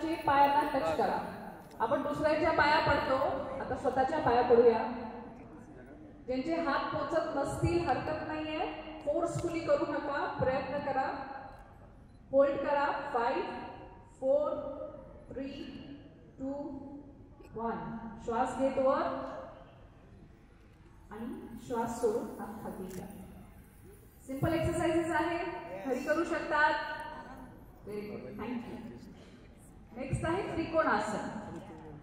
स्वतःची पायांना टच करा. आपण दुसऱ्याच्या पाया पडतो, आता स्वतःच्या पाया पडूया. ज्यांचे हात पोचत नसतील हरकत नाहीये, फोर्सफुली करू नका, प्रयत्न करा. होल्ड करा. 5 4 3 2 1. श्वास घेत वर आणि श्वास सोडून हात खाली घ्या. सिंपल एक्सरसाइजेस आहे, घरी करू शकतात. Very good, thank you. नेक्स्ट आहे त्रिकोणासन.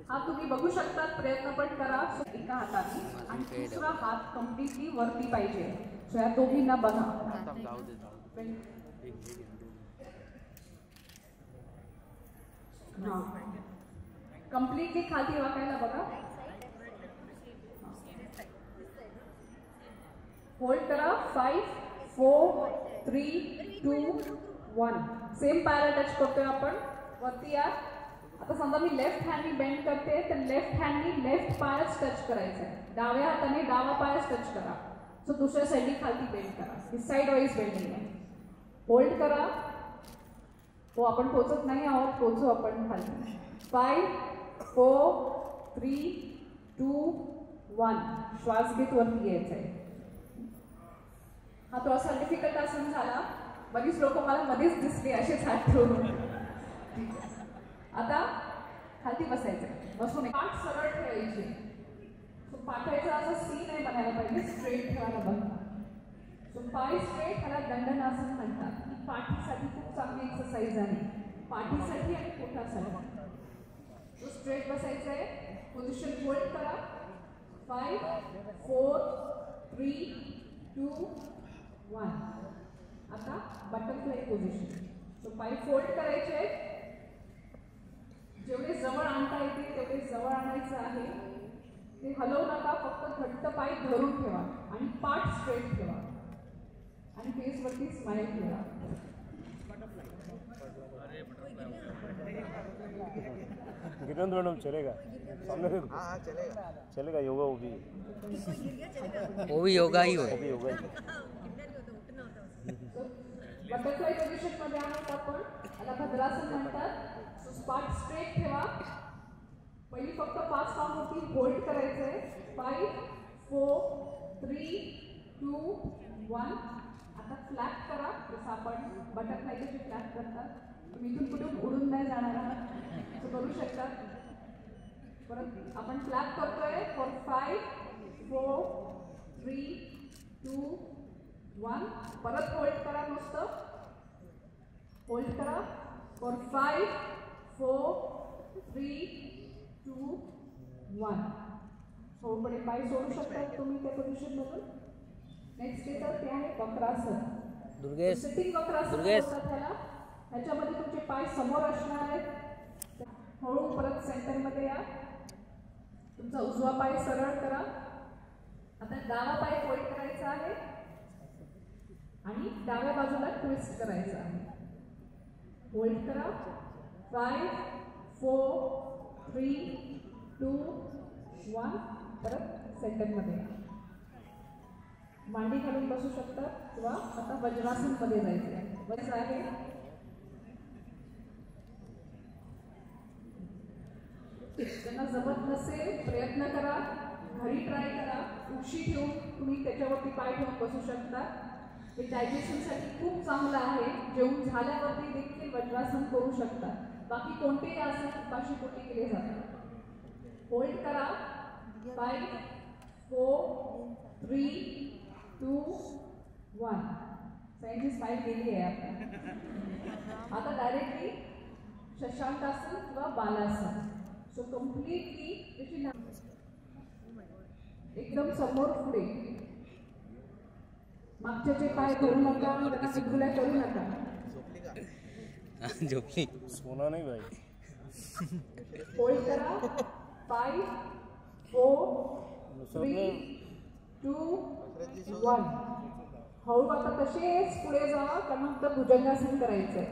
हा तुम्ही बघू शकतात, प्रयत्न पण करा. एका हाताने आणि दुसरा हात कम्प्लिटली वरती पाहिजे. सो या दोघींना बघा. कम्प्लिटली खाली वाकायला बघा. होल्ड करा. 5 4 3 2 1. सेम पायाला टच करतोय आपण. वरती या. आता समजा मी लेफ्ट हँडनी बेंड करते, तर लेफ्ट हँडनी लेफ्ट पायच टच करायचा आहे. डाव्या हाताने डावा पायच टच करा. सो दुसऱ्या साईडनी खाली बेंड करा. ही साईड वाईज बेंडिंग आहे. होल्ड करा. हो, आपण पोचत नाही आहोत, पोचू आपण खाली. 5 4 3 2 1. श्वास घेत वरती यायचा आहे. हा थोडासा डिफिकल्ट आसन झाला. बरीच लोक मला मध्येच दिसली असेच हात ठेवून. आता खाली बसायचं. बसून पाठ सरळ ठेवायची. पाठायचा असा सी नाही बनायला पाहिजे, स्ट्रेट ठेवायला बघा. सो पाय स्ट्रेट, ह्याला दंडनासन म्हणतात. ही पाठीसाठी खूप चांगली एक्सरसाइज आहे, पाठीसाठी आणि पोटासाठी. सो स्ट्रेट बसायचं आहे. पोझिशन होल्ड करा. 5 4 3 2 1. आता बटरफ्लाय पोझिशन. सो पाय फोल्ड करायचे. जेवढे जवळ आणता येतील तेवढे जवळ आणायचं आहे. ते हलवू नका, फक्त घट्ट पाय धरून ठेवा आणि पाठ स्ट्रेट ठेवा आणि फेसवरती स्माइल ठेवा. गिरन मैडम चलेगा? हाँ चलेगा, चलेगा. योगा वो भी योगा ही हो. बटरफ्लाय पोझिशन मध्ये आहोत आपण. याला भद्रासन म्हणतात. पाठ स्ट्रेट ठेवा. पहिली फक्त 5 काउंटवरती होल्ड करायचंय. 5 4 3 2 1. आता फ्लॅप करा, जसं आपण बटरफ्लाय कशी फ्लॅप करतात. तुम्ही इथून कुठून उडून नाही जाणार आहात, असं करू शकता. परत आपण फ्लॅप करतोय. फॉर 5 4 3 2 1. परत होल्ड करा. नुसतं होल्ड करा. फॉर 5 4 3 2 1. सोडपणे पाय सोडू शकतात तुम्ही त्या पोझिशन मधून. नेक्स्ट येतं ते आहे वक्रासन. सिटिंग वक्रासन बोलतात त्याला. ह्याच्यामध्ये तुमचे पाय समोर असणार आहेत. हळू परत सेंटरमध्ये या. तुमचा उजवा पाय सरळ करा. आता डावा पाय फोल्ड करायचा आहे आणि डाव्या बाजूला ट्विस्ट करायचा आहे. होल्ड करा. 5 4 3 2 1. परत सेंटरमध्ये या. मांडी घालून बसू शकता किंवा आता वज्रासन मध्ये जायचं आहे. वज्र आहे. ज्यांना जमत नसेल प्रयत्न करा, घरी ट्राय करा. उशी ठेवून तुम्ही त्याच्यावरती पाय ठेवून बसू शकता. हे डायजेशनसाठी खूप चांगलं आहे. जेवून झाल्यावरती देखील वज्रासन करू शकता. बाकी कोणतेही आसन उपाशीपोटी केले जातात. होल्ड करा. 5 4 3 2 1. साईडची स्माइल गेली आहे आता. आता डायरेक्टली शशांकासन किंवा बालासन. सो कम्प्लिटली एकदम समोर पुढे. मागच्याचे पाय करू नका, त्यांना सिद्धुल्या करू नका. झोपली सोना नाही भाई. होल्ड करा. 5 4 3 2 1. हळू आता तसेच पुढे जावा, कारण नंतर भुजंगासन करायचंय.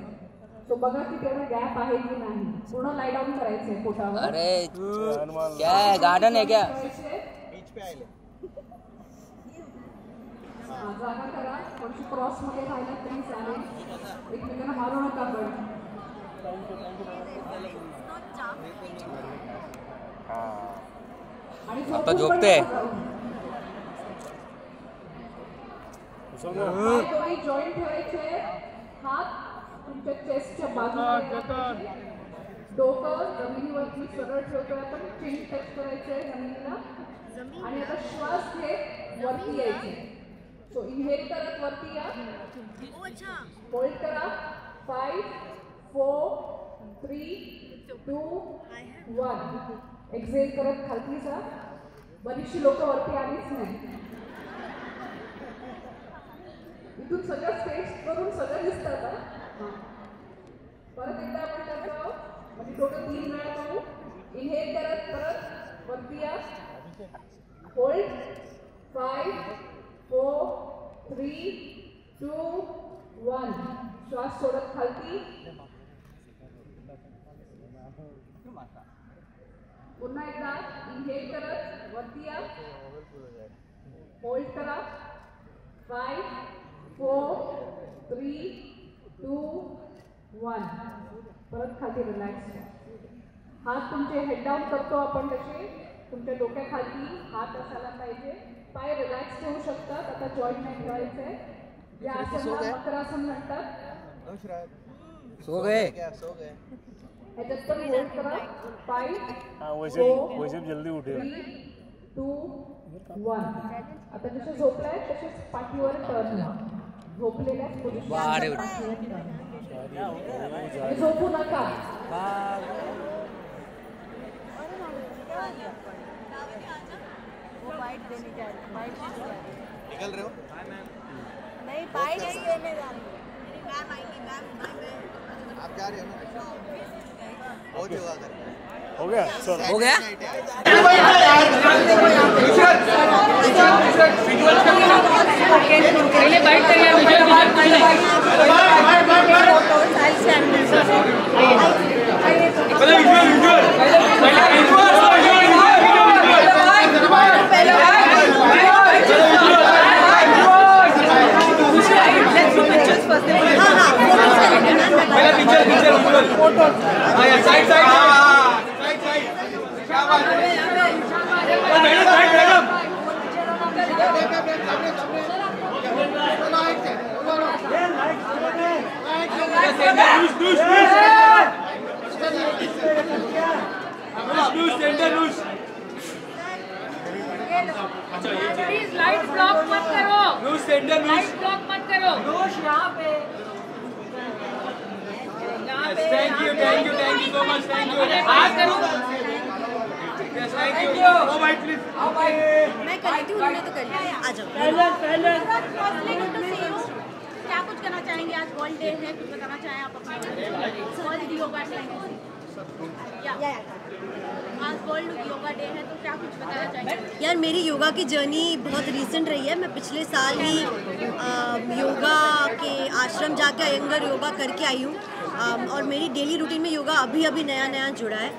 तो बघा की तेवढा गॅप आहे की नाही. पूर्ण लाय डाऊन करायचंय पोटावर. अरे क्या है, गार्डन है क्या? बीच पे आले. जागा करा. थोडीशी क्रॉस मध्ये राहिला तरी चालेल. एकमेकांना मारू नका. पण आता झोपते दोन्ही जॉईंट ठेवायचे, हात तुमच्या चेस्टच्या बाजूला, डोकं जमिनीवरती सरळ ठेवतोय आपण, चिन टच करायचंय जमिनीला आणि आता श्वास घेत वरती यायचे. सो इनहेल करत वरती या, होल्ड करा, 5 4 3 2 1. एक्झेल करत खालती जा. बरीचशी लोक वरती आलीच नाही. इथून सगळं स्टेज करून सगळं दिसतात. परत एकदा आपण करतो, म्हणजे टोटल 3 वेळा करू. इनहेल करत परत वरती या, होल्ड 5 4 3 2 1. श्वास सोडत खालती. पुन्हा एकदा इनहेल करत वरती या, होल्ड करा, 5 4 3 2 1. परत खाली रिलॅक्स. हात तुमचे हेड डाऊन करतो आपण, तसे तुमच्या डोक्याखाली हात असायला पाहिजे. पाय रिलॅक्स ठेवू शकतात. आता जॉईंट नाही ठेवायचंय. या आसनाला मकरासन म्हणतात. सो गए ह्याच्यात पण होल्ड करा, 5 वैसे जल्दी उठे. 3 2 1. आता जसे झोपलाय तसेच पाठीवर टर्न व्हा. झोपलेल्या झोपू नका. निकल रहे हो? नहीं बाइट नहीं देने जा रही. आप जा रहे हो ना? बहुत योगा कर रहे हैं. हो गया सर, हो गया. प्लीज लाइट ब्लॉक मत करो. लाइट ब्लॉक मत करो. यहाँ पे thank you so much. Thank you. मैं कर लेती हूँ, उन्होंने तो कर लिया. आ जाओ. क्या कुछ करना चाहेंगे? आज वर्ल्ड डे है, कुछ बताना चाहें आप अपने वर्ल्ड योगा डे है. आज वर्ल्ड योगा डे है, तो क्या कुछ बताना चाहेंगे? यार मेरी योगा की जर्नी बहुत रीसेंट रही है. मैं पिछले साल ही योगा के आश्रम जाके अयंगर योगा करके आई हूँ. और मेरी डेली रूटीन में योगा अभी नया जुड़ा है.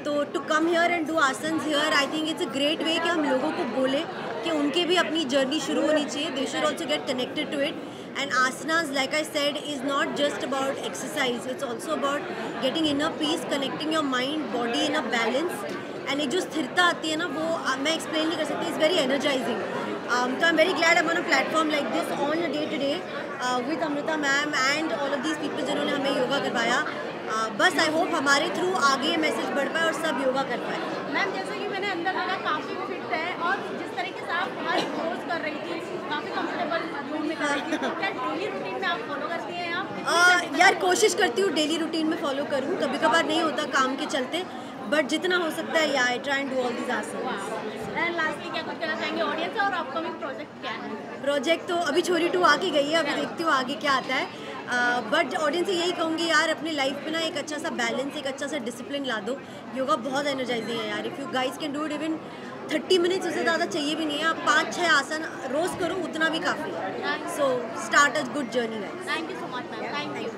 तो to come here and do asanas here, I think it's a great way कि हम लोगों को बोले कि उनके भी अपनी जर्नी शुरू होनी चाहिए. They should also get connected to it. And asanas, like I said, is not just about exercise. It's also about getting inner peace, connecting your mind, body in a balance. And एक जो स्थिरता आती है ना, वो मैं explain नहीं कर सकती. It's very energizing. So I'm very glad I'm on a platform like this on a day-to-day with Amrita ma'am and all of these people जिन्होंने हमें योगा करवाया. बस I hope हमारे थ्रू आगे मैसेज बढ़ पाए और सब योगा कर पाए. मैम जैसे कि मैंने अंदर लगा काफ़ी फिट है, और जिस तरीके से आप हर रोज कर रही थी, काफ़ी कंफर्टेबल रूम में कर रही थी, तो क्या डेली रूटीन में आप फॉलो करती हैं आप? यार कोशिश करती हूँ डेली रूटीन में फॉलो करूँ. कभी कभार नहीं होता काम के चलते, बट जितना हो सकता है I try end do all these asanas. End lastly क्या कुछ कहना चाहेंगे ऑडियंस और अपकमिंग प्रोजेक्ट क्या है? प्रोजेक्ट तो अभी छोरी 2 आके गई है, अभी देखती हूँ आगे क्या आता है. बट ऑडियंस से यही कहूँगी यार, अपनी लाइफ में ना एक अच्छा सा बैलेंस, एक अच्छा सा डिसिप्लिन ला दो. योगा बहुत एनर्जाइजिंग है यार. If you guys can do it even 30 minutes, उससे ज़्यादा चाहिए भी नहीं है. आप 5-6 आसन रोज़ करो, उतना भी काफ़ी है. So start a good journey guys. Thank you so much ma'am. Thank you.